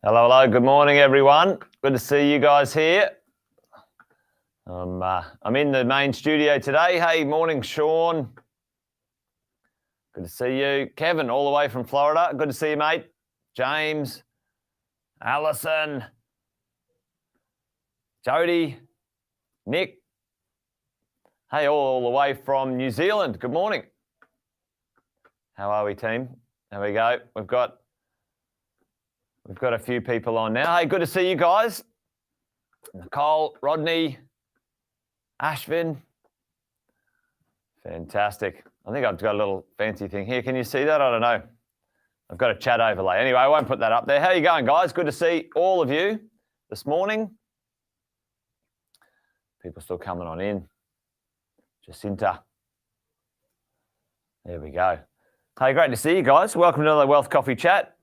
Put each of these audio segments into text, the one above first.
Hello, hello. Good morning, everyone. Good to see you guys here. I'm in the main studio today. Hey, morning, Sean. Good to see you. Kevin, all the way from Florida. Good to see you, mate. James, Allison, Jody, Nick. Hey, all the way from New Zealand. Good morning. How are we, team? There we go. We've got a few people on now. Hey, good to see you guys. Nicole, Rodney, Ashvin. Fantastic. I think I've got a little fancy thing here. Can you see that? I don't know. I've got a chat overlay. Anyway, I won't put that up there. How you going, guys? Good to see all of you this morning. People still coming on in. Jacinta. There we go. Hey, great to see you guys. Welcome to another Wealth Coffee Chat.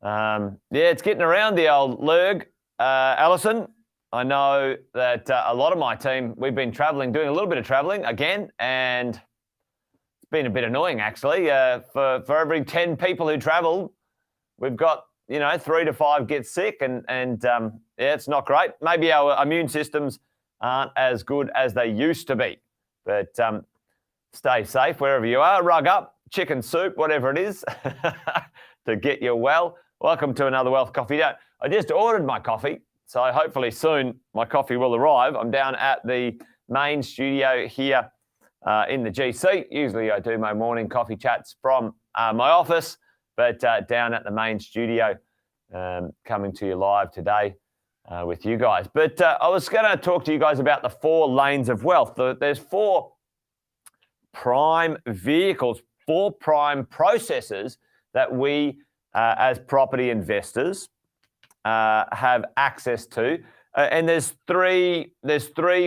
Yeah, it's getting around the old Lurg. Alison, I know that a lot of my team, we've been traveling, doing a little bit of traveling again, and it's been a bit annoying, actually. For every 10 people who travel, we've got, 3 to 5 get sick, and yeah, it's not great. Maybe our immune systems aren't as good as they used to be, but stay safe wherever you are. Rug up, chicken soup, whatever it is, to get you well. Welcome to another Wealth Coffee Chat. I just ordered my coffee, so hopefully soon my coffee will arrive. I'm down at the main studio here in the GC. Usually I do my morning coffee chats from my office, but down at the main studio, coming to you live today with you guys. But I was going to talk to you guys about the 4 lanes of wealth. There's 4 prime vehicles, 4 prime processes that we as property investors have access to, and there's three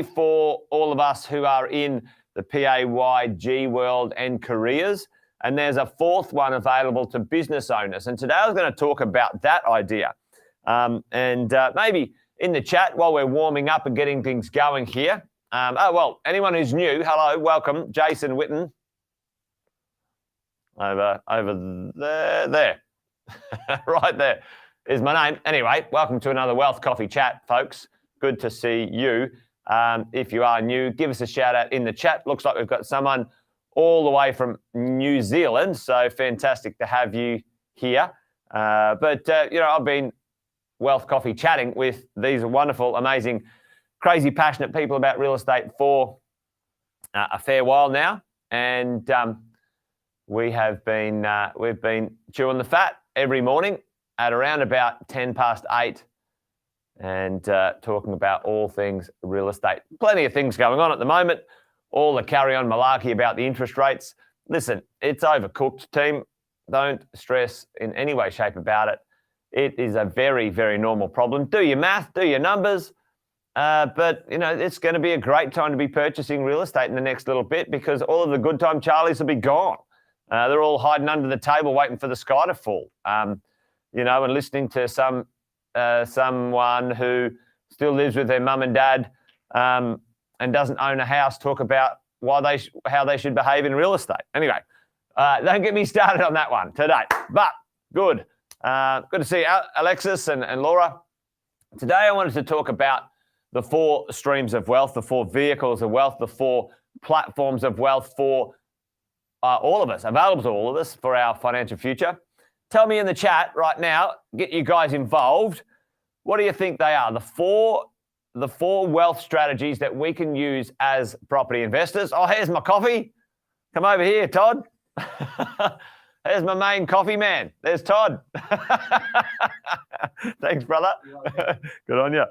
for all of us who are in the PAYG world and careers, and there's a 4th one available to business owners. And today I was going to talk about that idea, and maybe in the chat while we're warming up and getting things going here. Anyone who's new, hello, welcome, Jason Witten. Over there. Right there is my name. Anyway, welcome to another Wealth Coffee Chat, folks. Good to see you. If you are new, give us a shout out in the chat. Looks like we've got someone all the way from New Zealand, so fantastic to have you here. I've been Wealth Coffee chatting with these wonderful, amazing, crazy, passionate people about real estate for a fair while now, and we've been chewing the fat every morning at around about 10 past 8 and talking about all things real estate. Plenty of things going on at the moment, all the carry-on malarkey about the interest rates. Listen, it's overcooked, team. Don't stress in any way, shape about it. It is a very, very normal problem. Do your math, do your numbers, but it's going to be a great time to be purchasing real estate in the next little bit because all of the good time Charlies will be gone. They're all hiding under the table waiting for the sky to fall, and listening to someone who still lives with their mum and dad and doesn't own a house talk about how they should behave in real estate. Anyway, don't get me started on that one today, but good. Good to see Alexis and Laura. Today I wanted to talk about the 4 streams of wealth, the 4 vehicles of wealth, the 4 platforms of wealth for all of us, available to all of us for our financial future. Tell me in the chat right now, get you guys involved. What do you think they are? The four wealth strategies that we can use as property investors. Oh, here's my coffee. Come over here, Todd. There's my main coffee man. There's Todd. Thanks, brother. Good on you.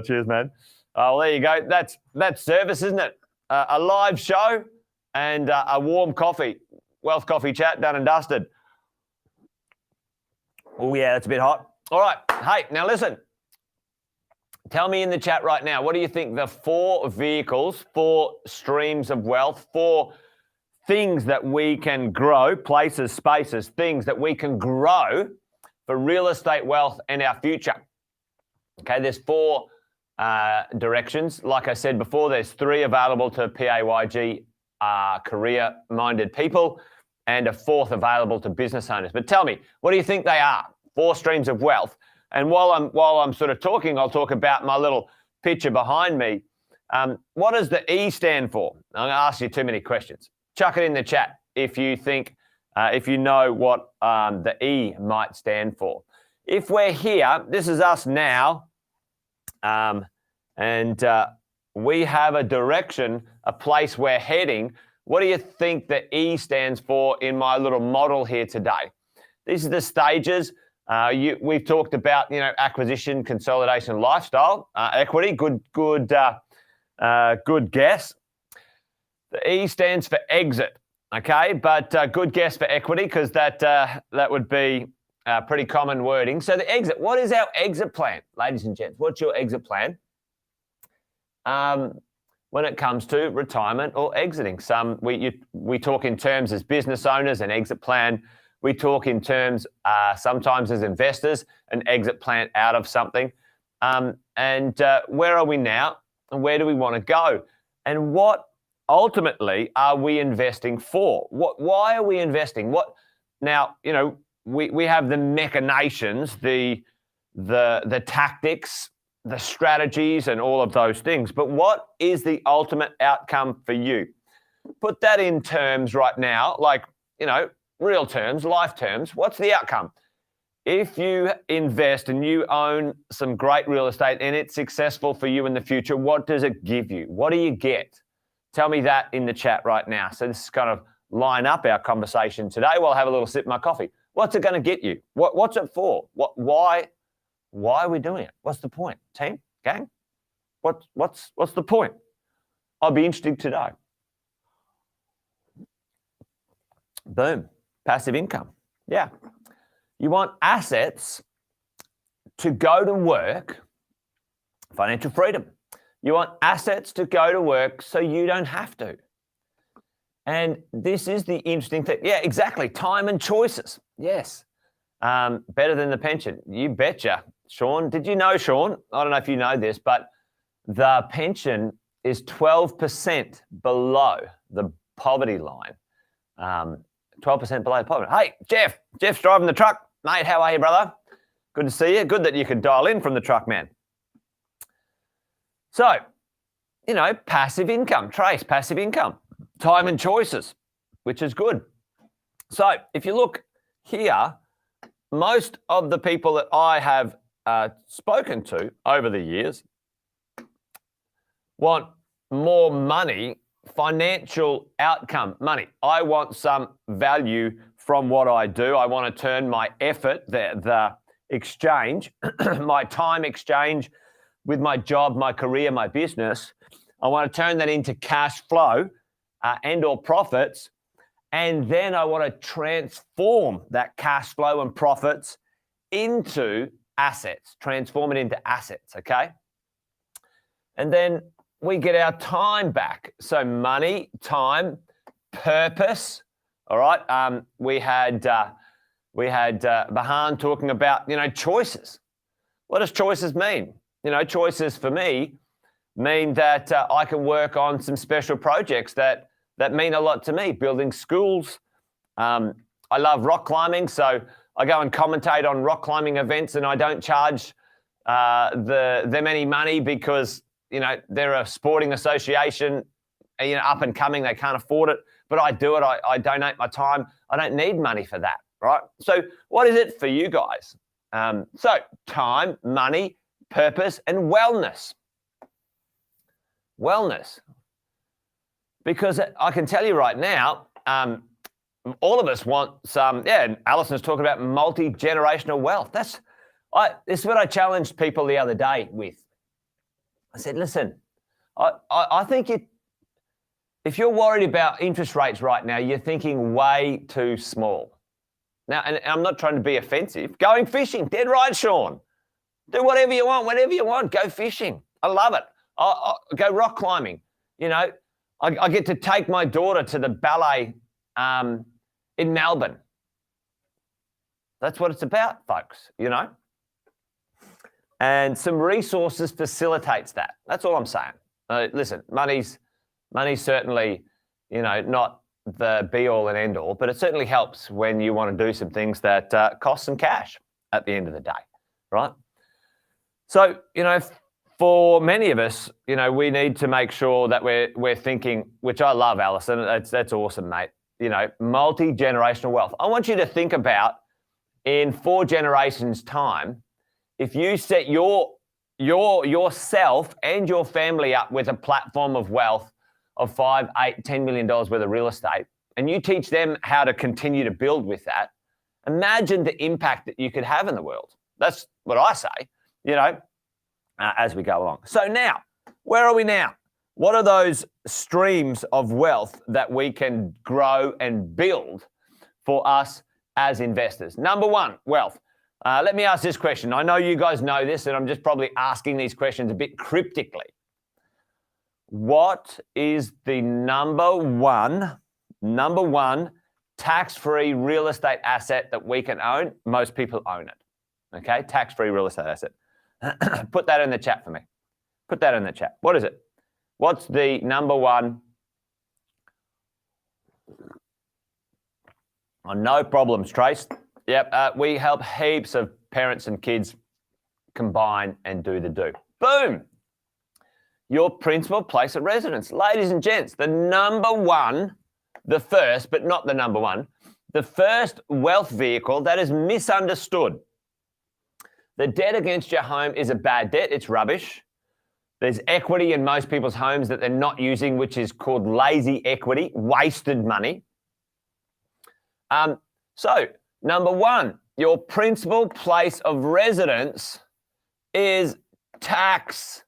Cheers, man. Oh, well, there you go. That's service, isn't it? A live show and a warm coffee. Wealth Coffee Chat, done and dusted. Oh, yeah, that's a bit hot. All right. Hey, now listen. Tell me in the chat right now, what do you think the 4 vehicles, 4 streams of wealth, 4 things that we can grow, places, spaces, things that we can grow for real estate wealth and our future? Okay, there's 4 directions. Like I said before, there's 3 available to PAYG career-minded people and a 4th available to business owners. But tell me, what do you think they are? 4 streams of wealth. And while I'm sort of talking, I'll talk about my little picture behind me. What does the E stand for? I'm going to ask you too many questions. Chuck it in the chat if you think, if you know what the E might stand for. If we're here, this is us now, and we have a direction, a place we're heading. What do you think the E stands for in my little model here today? These are the stages. We've talked about, acquisition, consolidation, lifestyle, equity. Good guess. The E stands for exit. Okay, but good guess for equity, because that would be pretty common wording. So the exit. What is our exit plan, ladies and gents? What's your exit plan? When it comes to retirement or exiting. We talk in terms as business owners, an exit plan. We talk in terms sometimes as investors, an exit plan out of something. And where are we now? And where do we want to go? And what ultimately are we investing for? Why are we investing? Now, we have the machinations, the tactics, the strategies, and all of those things. But what is the ultimate outcome for you? Put that in terms right now, like, real terms, life terms. What's the outcome? If you invest and you own some great real estate and it's successful for you in the future, what does it give you? What do you get? Tell me that in the chat right now. So this is kind of line up our conversation today. We'll have a little sip of my coffee. What's it going to get you? What's it for? Why are we doing it? What's the point? Team? Gang? What's the point? I'll be interested to know. Boom. Passive income. Yeah. You want assets to go to work, financial freedom. You want assets to go to work so you don't have to. And this is the interesting thing. Yeah, exactly. Time and choices. Yes. Better than the pension. You betcha. Sean, did you know, Sean? I don't know if you know this, but the pension is 12% below the poverty line. 12% below poverty. Hey, Jeff's driving the truck. Mate, how are you, brother? Good to see you. Good that you could dial in from the truck, man. So, passive income, Trace, passive income, time and choices, which is good. So if you look here, most of the people that I have spoken to over the years want more money, financial outcome, money. I want some value from what I do. I want to turn my effort, the exchange, my time exchange with my job, my career, my business. I want to turn that into cash flow and or profits. And then I want to transform that cash flow and profits into assets, transform it into assets, okay? And then we get our time back. So money, time, purpose, all right? We had Bahan talking about, choices. What does choices mean? Choices for me mean that I can work on some special projects that mean a lot to me, building schools. I love rock climbing, so I go and commentate on rock climbing events, and I don't charge them any money because, they're a sporting association, up and coming, they can't afford it, but I do it. I donate my time. I don't need money for that, right? So what is it for you guys? So time, money, purpose, and wellness. Wellness. Because I can tell you right now, all of us want some, and Alison's talking about multi-generational wealth. This is what I challenged people the other day with. I said, listen, I think if you're worried about interest rates right now, you're thinking way too small. Now, and I'm not trying to be offensive. Going fishing, dead right, Sean. Do whatever you want, whenever you want. Go fishing. I love it. I go rock climbing. I get to take my daughter to the ballet in Melbourne. That's what it's about, folks, And some resources facilitates that. That's all I'm saying. Listen, money's certainly, not the be-all and end-all, but it certainly helps when you want to do some things that cost some cash. at the end of the day, right? So, for many of us, we need to make sure that we're thinking, which I love, Alison. That's awesome, mate. Multi-generational wealth. I want you to think about in 4 generations' time, if you set yourself and your family up with a platform of wealth of $5, $8, $10 million worth of real estate, and you teach them how to continue to build with that, imagine the impact that you could have in the world. That's what I say, as we go along. So now, where are we now? What are those streams of wealth that we can grow and build for us as investors? Number one, wealth. Let me ask this question. I know you guys know this, and I'm just probably asking these questions a bit cryptically. What is the number one tax-free real estate asset that we can own? Most people own it. Okay, tax-free real estate asset. Put that in the chat for me. Put that in the chat. What is it? What's the number one? Oh, no problems, Trace. Yep, we help heaps of parents and kids combine and do the do. Boom! Your principal place of residence. Ladies and gents, the number one, the first, but not the number one, the first wealth vehicle that is misunderstood. The debt against your home is a bad debt. It's rubbish. There's equity in most people's homes that they're not using, which is called lazy equity, wasted money. So, number one, your principal place of residence is tax-free.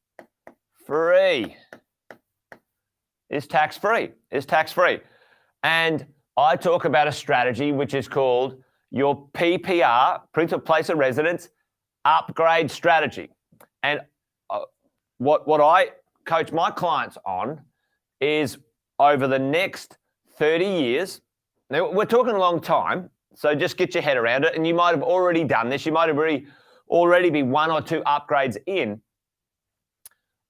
Is tax-free. And I talk about a strategy which is called your PPR, principal place of residence, upgrade strategy. And what I coach my clients on is over the next 30 years. Now, we're talking a long time, so just get your head around it. And you might have already done this. You might have already be 1 or 2 upgrades in.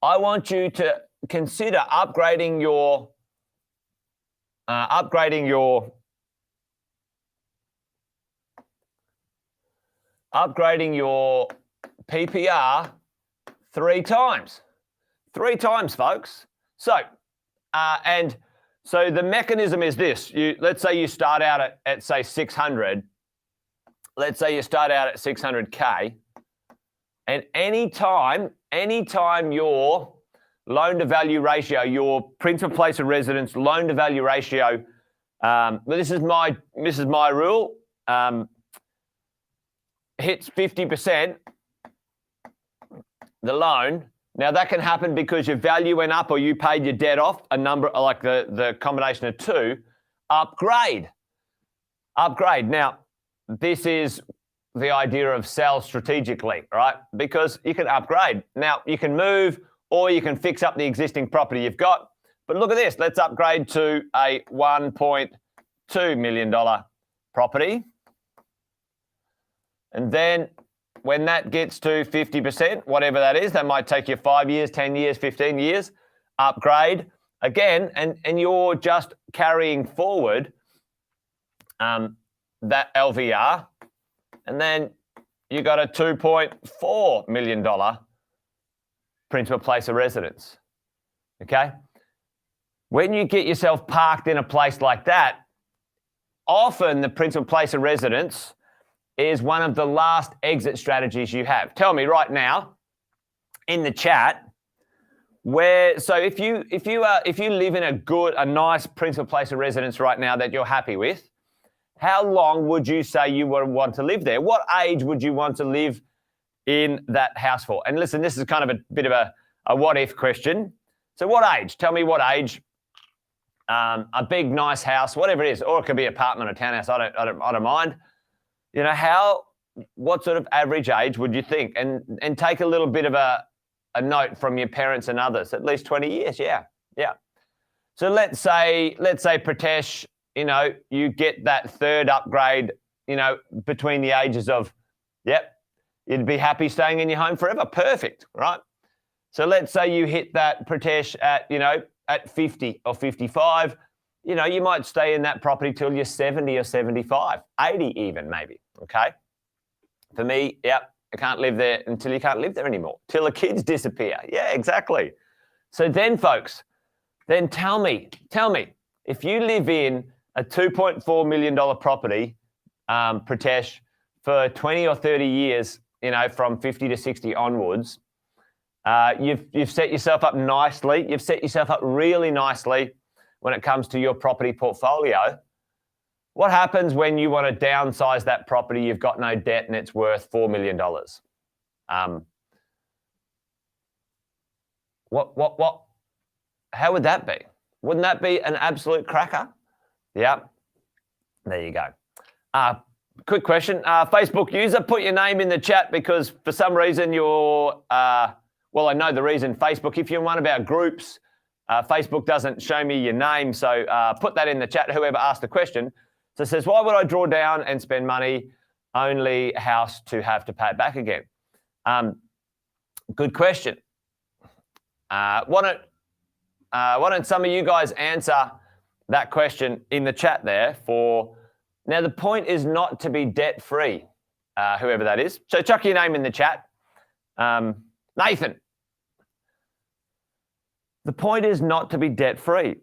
I want you to consider upgrading your PPR 3 times. 3 times, folks. So, so the mechanism is this. Let's say you start out at say 600. Let's say you start out at 600K. And anytime your loan-to-value ratio, your principal place of residence loan-to-value ratio, this is my rule, hits 50%, the loan. Now that can happen because your value went up or you paid your debt off, a number like the combination of 2. Upgrade. Now, this is the idea of sell strategically, right? Because you can upgrade. Now, you can move or you can fix up the existing property you've got. But look at this. Let's upgrade to a $1.2 million property. And then when that gets to 50%, whatever that is, that might take you 5 years, 10 years, 15 years, upgrade again, and you're just carrying forward that LVR, and then you got a $2.4 million principal place of residence, okay? When you get yourself parked in a place like that, often the principal place of residence is one of the last exit strategies you have. Tell me right now in the chat so if you live in a nice principal place of residence right now that you're happy with, how long would you say you would want to live there? What age would you want to live in that house for? And listen, this is kind of a bit of a what if question. So what age? Tell me what age. A big nice house, whatever it is, or it could be an apartment or townhouse. I don't mind. What sort of average age would you think? And take a little bit of a note from your parents and others, at least 20 years. Yeah. So let's say Pritesh, you get that third upgrade, between the ages of, you'd be happy staying in your home forever. Perfect, right? So let's say you hit that, Pritesh, at 50 or 55. You might stay in that property till you're 70 or 75, 80 even maybe, okay? For me, yep, I can't live there until you can't live there anymore, till the kids disappear. Yeah, exactly. So then, folks, then tell me, if you live in a $2.4 million property, Pritesh, for 20 or 30 years, from 50 to 60 onwards, you've set yourself up nicely. You've set yourself up really nicely when it comes to your property portfolio. What happens when you want to downsize that property? You've got no debt and it's worth $4 million. What? How would that be? Wouldn't that be an absolute cracker? Yeah. There you go. Quick question. Facebook user, put your name in the chat because for some reason you're, I know the reason. Facebook, if you're in one of our groups, Facebook doesn't show me your name. So put that in the chat, whoever asked the question. So it says, why would I draw down and spend money, only house to have to pay it back again? Good question. Why don't some of you guys answer that question in the chat there for... Now, the point is not to be debt-free, whoever that is. So chuck your name in the chat. Nathan. The point is not to be debt-free.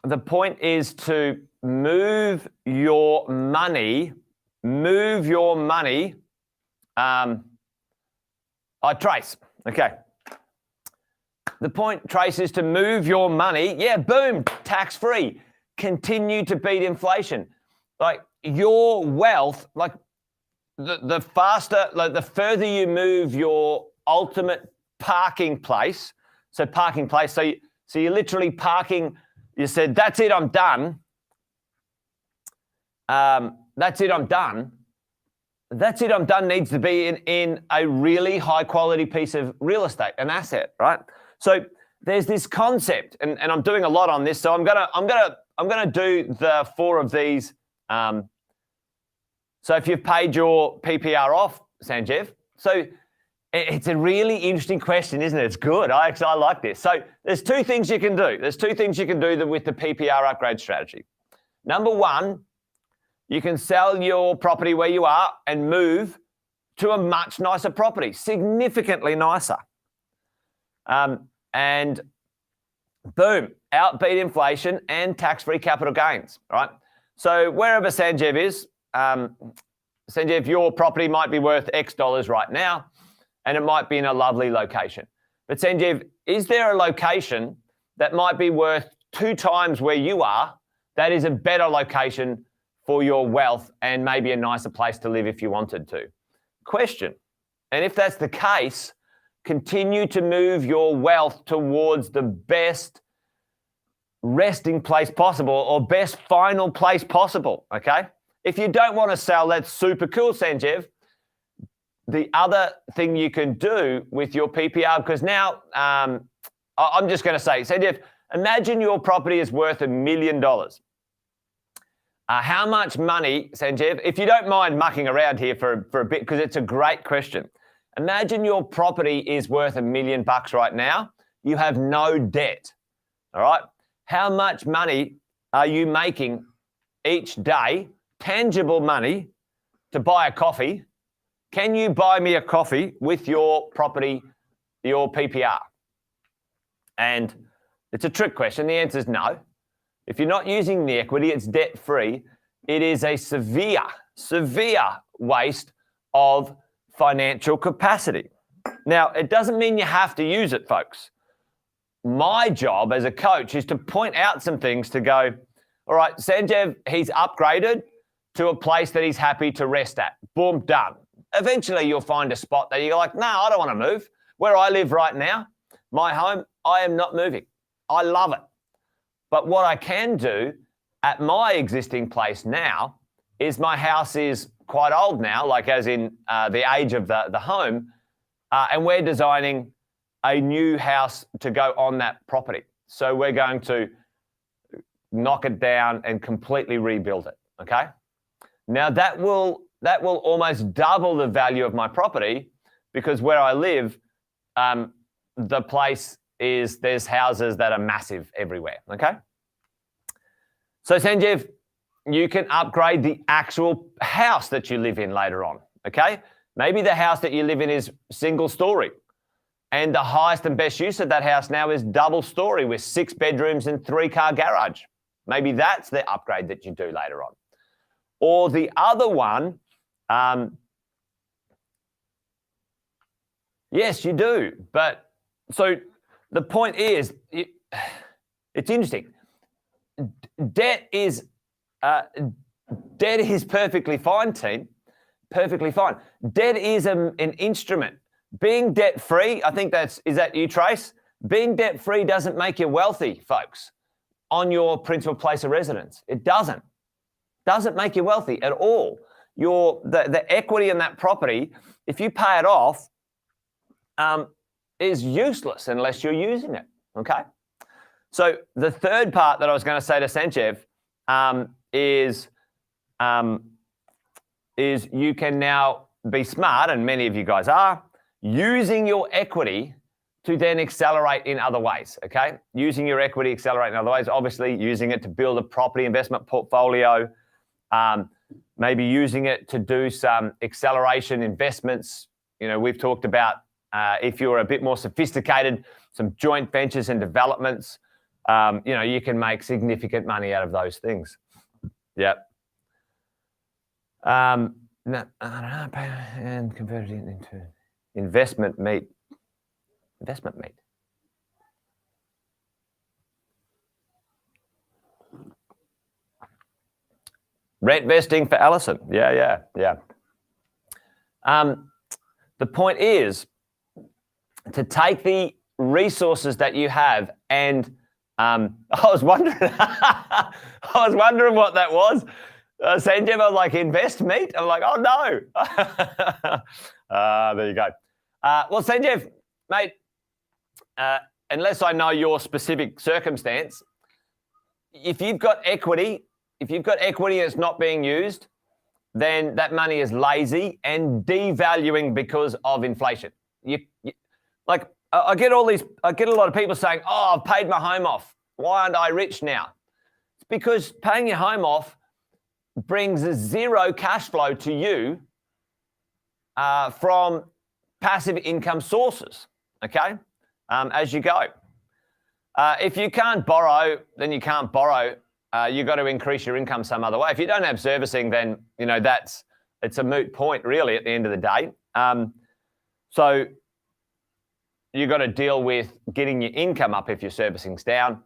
The point is to move your money. Trace. Okay. The point, Trace, is to move your money. Yeah, boom, tax-free. Continue to beat inflation. Like your wealth, like the faster, like the further you move your ultimate parking place. So parking place. So you're literally parking. You said, that's it, I'm done. That's it, I'm done. That's it, I'm done needs to be in a really high quality piece of real estate, an asset, right? So there's this concept, and I'm doing a lot on this. So I'm gonna do the 4 of these. So if you've paid your PPR off, Sanjeev, so it's a really interesting question, isn't it? It's good. I like this. So there's 2 things you can do. There's 2 things you can do with the PPR upgrade strategy. Number 1, you can sell your property where you are and move to a much nicer property, significantly nicer. And boom, outbeat inflation and tax-free capital gains, right? So wherever Sanjeev is, Sanjeev, your property might be worth X dollars right now, and it might be in a lovely location. But Sanjeev, is there a location that might be worth 2 times where you are that is a better location for your wealth and maybe a nicer place to live if you wanted to? Question. And if that's the case, continue to move your wealth towards the best resting place possible or best final place possible, okay? If you don't want to sell, that's super cool, Sanjeev. The other thing you can do with your PPR, because now I'm just going to say, Sanjeev, imagine your property is worth $1 million. How much money, Sanjeev, if you don't mind mucking around here for a bit, because it's a great question. Imagine your property is worth $1 million right now. You have no debt, all right? How much money are you making each day, tangible money, to buy a coffee? Can you buy me a coffee with your property, your PPR? And it's a trick question. The answer is no. If you're not using the equity, it's debt-free. It is a severe waste of financial capacity. Now, it doesn't mean you have to use it, folks. My job as a coach is to point out some things to go, all right, Sanjeev, he's upgraded to a place that he's happy to rest at. Boom, done. Eventually, you'll find a spot that you're like, no, I don't want to move. Where I live right now, my home, I am not moving. I love it. But what I can do at my existing place now is my house is quite old now, like as in the age of the home, and we're designing a new house to go on that property. So we're going to knock it down and completely rebuild it, okay? Now that will almost double the value of my property because where I live, the place is, there's houses that are massive everywhere, okay? So Sanjeev, you can upgrade the actual house that you live in later on, okay? Maybe the house that you live in is single story, and the highest and best use of that house now is double story with 6 bedrooms and 3-car garage. Maybe that's the upgrade that you do later on. Or the other one, yes, you do. But so the point is, it's interesting. Debt is perfectly fine, team. Perfectly fine. Debt is an instrument. Being debt-free, I think is that you, Trace? Being debt-free doesn't make you wealthy, folks, on your principal place of residence. It doesn't. Doesn't make you wealthy at all. The equity in that property, if you pay it off, is useless unless you're using it, okay? So the third part that I was going to say to Sanjeev is you can now be smart, and many of you guys are, using your equity to then accelerate in other ways, okay? Using your equity, accelerate in other ways, obviously using it to build a property investment portfolio, maybe using it to do some acceleration investments. You know, we've talked about if you're a bit more sophisticated, some joint ventures and developments, you know, you can make significant money out of those things. Yep. No, I don't know, and converted it into investment meat. Investment meat. Rent vesting for Alison. Yeah. The point is to take the resources that you have and I was wondering what that was. Sanjeev, I was like, invest meat? I'm like, oh no. There you go. Well, Sanjeev, mate, unless I know your specific circumstance, if you've got equity and it's not being used, then that money is lazy and devaluing because of inflation. Like I get a lot of people saying, oh, I've paid my home off. Why aren't I rich now? It's because paying your home off brings zero cash flow to you from passive income sources, okay, as you go. If you can't borrow, then you can't borrow. You've got to increase your income some other way. If you don't have servicing, then, you know, it's a moot point, really, at the end of the day. So you've got to deal with getting your income up if your servicing's down.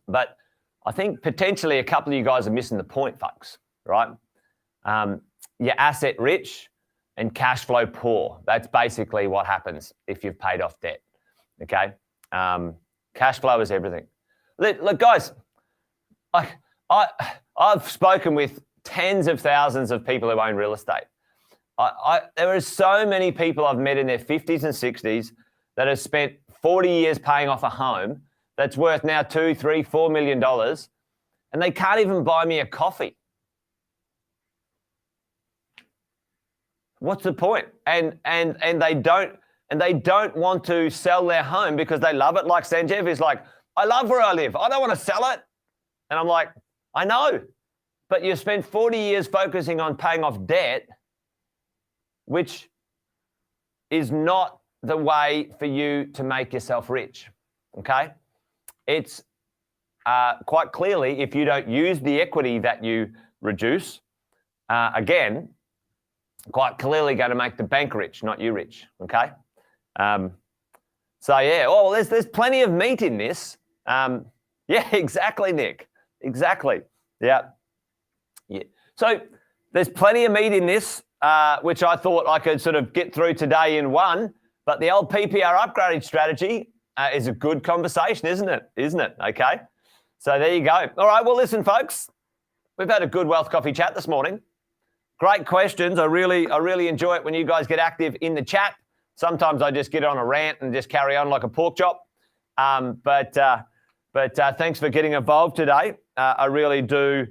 But I think potentially a couple of you guys are missing the point, folks, right? You're asset rich and cash flow poor. That's basically what happens if you've paid off debt, okay? Cash flow is everything. Look, guys, I've spoken with tens of thousands of people who own real estate. There are so many people I've met in their 50s and 60s that have spent 40 years paying off a home that's worth now $2, $3, $4 million, and they can't even buy me a coffee. What's the point? And they don't want to sell their home because they love it. Like Sanjeev is like, I love where I live. I don't want to sell it. And I'm like, I know, but you spent 40 years focusing on paying off debt, which is not the way for you to make yourself rich, okay? It's quite clearly, if you don't use the equity that you reduce, again, quite clearly going to make the bank rich, not you rich, okay? So, yeah, well, there's plenty of meat in this. Yeah, exactly, Nick. Exactly. Yeah. So there's plenty of meat in this, which I thought I could sort of get through today in one, but the old PPR upgrading strategy is a good conversation, isn't it? Okay. So there you go. All right. Well, listen, folks, we've had a good Wealth Coffee chat this morning. Great questions. I really enjoy it when you guys get active in the chat. Sometimes I just get on a rant and just carry on like a pork chop. But thanks for getting involved today. I really do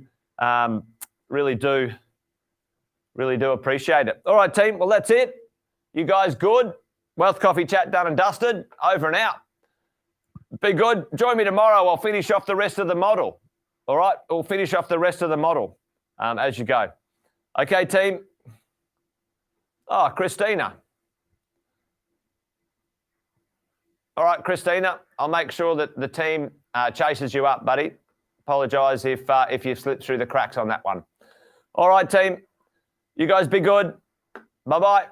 appreciate it. All right, team. Well, that's it. You guys good? Wealth Coffee chat done and dusted. Over and out. Be good. Join me tomorrow. I'll finish off the rest of the model. All right? We'll finish off the rest of the model as you go. Okay, team. Oh, Christina. All right, Christina, I'll make sure that the team chases you up, buddy. Apologise if you've slipped through the cracks on that one. All right, team. You guys be good. Bye-bye.